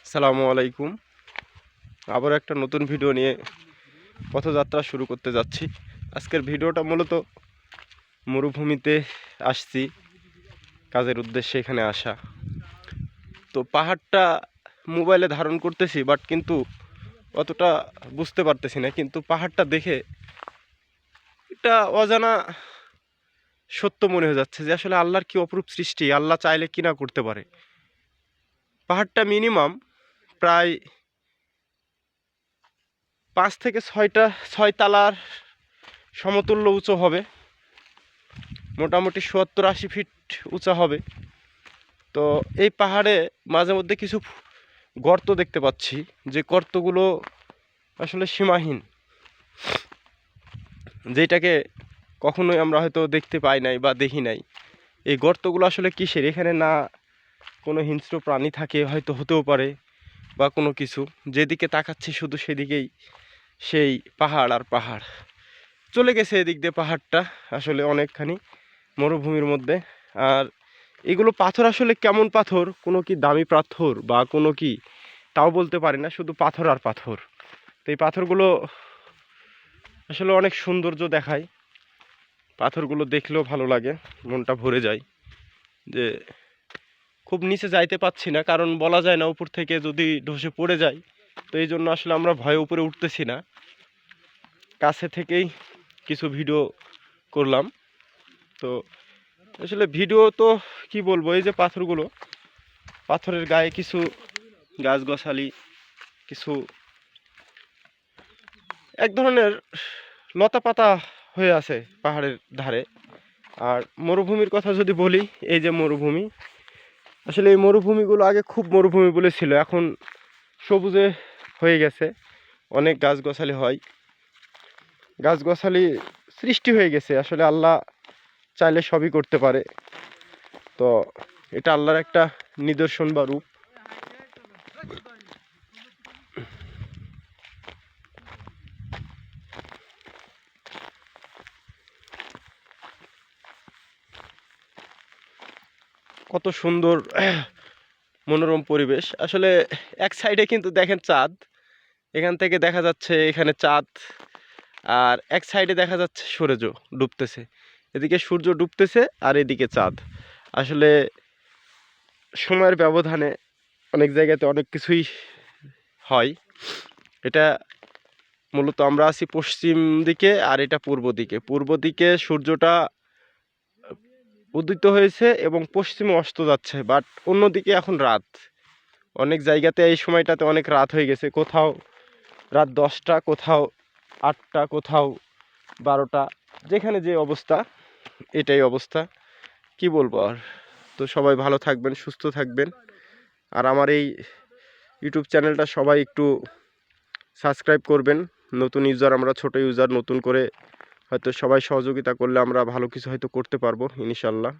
আসসালামু আলাইকুম। আবার একটা নতুন ভিডিও নিয়ে পথযাত্রা শুরু করতে যাচ্ছি। আজকের ভিডিওটা মূলত মরুভূমিতে আসছি, কাজের উদ্দেশ্যে এখানে আসা। তো পাহাড়টা মোবাইলে ধারণ করতেছি, বাট কিন্তু অতটা বুঝতে পারতেছি না। কিন্তু পাহাড়টা দেখে এটা অজানা সত্য মনে হয়ে যাচ্ছে যে আসলে আল্লাহর কি অপরূপ সৃষ্টি, আল্লাহ চাইলে কি না করতে পারে। পাহাড়টা মিনিমাম প্রায় 5 থেকে 6 তালার সমতুল্য উঁচু হবে, মোটামুটি 70-80 ফিট উঁচা হবে। তো এই পাহাড়ে মাঝে মধ্যে কিছু গর্ত দেখতে পাচ্ছি, যে গর্তগুলো আসলে সীমাহীন, যেটাকে কখনোই আমরা হয়তো দেখতে পাই নাই বা দেখি নাই। এই গর্তগুলো আসলে কিসের? এখানে না কোনো হিংস্র প্রাণী থাকে, হয়তো হতেও পারে, বা কোনো কিছু। যেদিকে তাকাচ্ছি শুধু সেদিকেই সেই পাহাড় আর পাহাড়। চলে গেছে এদিক দিয়ে পাহাড়টা আসলে অনেকখানি মরুভূমির মধ্যে। আর এগুলো পাথর আসলে কেমন পাথর, কোনো কি দামি পাথর বা কোনো কি, তাও বলতে পারি না, শুধু পাথর আর পাথর। তো এই পাথরগুলো আসলে অনেক সৌন্দর্য দেখায়, পাথরগুলো দেখলেও ভালো লাগে, মনটা ভরে যায়। যে খুব নিচে যাইতে পাচ্ছি না, কারণ বলা যায় না উপর থেকে যদি ধসে পড়ে যায়। তো এই জন্য আসলে আমরা ভয়ে উপরে উঠতেছি না, কাছে থেকেই কিছু ভিডিও করলাম। তো আসলে ভিডিও তো কি বলবো, এই যে পাথরগুলো, পাথরের গায়ে কিছু গাছগাছালি, কিছু এক ধরনের লতা পাতা হয়ে আছে পাহাড়ের ধারে। আর মরুভূমির কথা যদি বলি, এই যে মরুভূমি, আসলে এই মরুভূমিগুলো আগে খুব মরুভূমি বলে ছিল, এখন সবুজে হয়ে গেছে, অনেক গাছগাছালি হয়, গাছগাছালি সৃষ্টি হয়ে গেছে। আসলে আল্লাহ চাইলে সবই করতে পারে। তো এটা আল্লাহর একটা নিদর্শন বা রূপ। কত সুন্দর মনোরম পরিবেশ। আসলে এক সাইডে কিন্তু দেখেন চাঁদ, এখান থেকে দেখা যাচ্ছে এখানে চাঁদ, আর এক সাইডে দেখা যাচ্ছে সূর্য ডুবতেছে। এদিকে সূর্য ডুবতেছে আর এদিকে চাঁদ। আসলে সময়ের ব্যবধানে অনেক জায়গাতে অনেক কিছুই হয়। এটা মূলত আমরা আছি পশ্চিম দিকে, আর এটা পূর্ব দিকে। পূর্ব দিকে সূর্যটা উদিত হয়েছে এবং পশ্চিমে অস্ত যাচ্ছে, বাট অন্যদিকে এখন রাত। অনেক জায়গাতে এই সময়টাতে অনেক রাত হয়ে গেছে, কোথাও রাত 10টা, কোথাও 8টা, কোথাও 12টা, যেখানে যে অবস্থা, এটাই অবস্থা। কি বলবো আর। তো সবাই ভালো থাকবেন, সুস্থ থাকবেন। আর আমার এই ইউটিউব চ্যানেলটা সবাই একটু সাবস্ক্রাইব করবেন। নতুন ইউজার, আমরা ছোট ইউজার, নতুন করে হয়তো সবাই সহযোগিতা করলে আমরা ভালো কিছু হয়তো করতে পারবো ইনশাল্লাহ।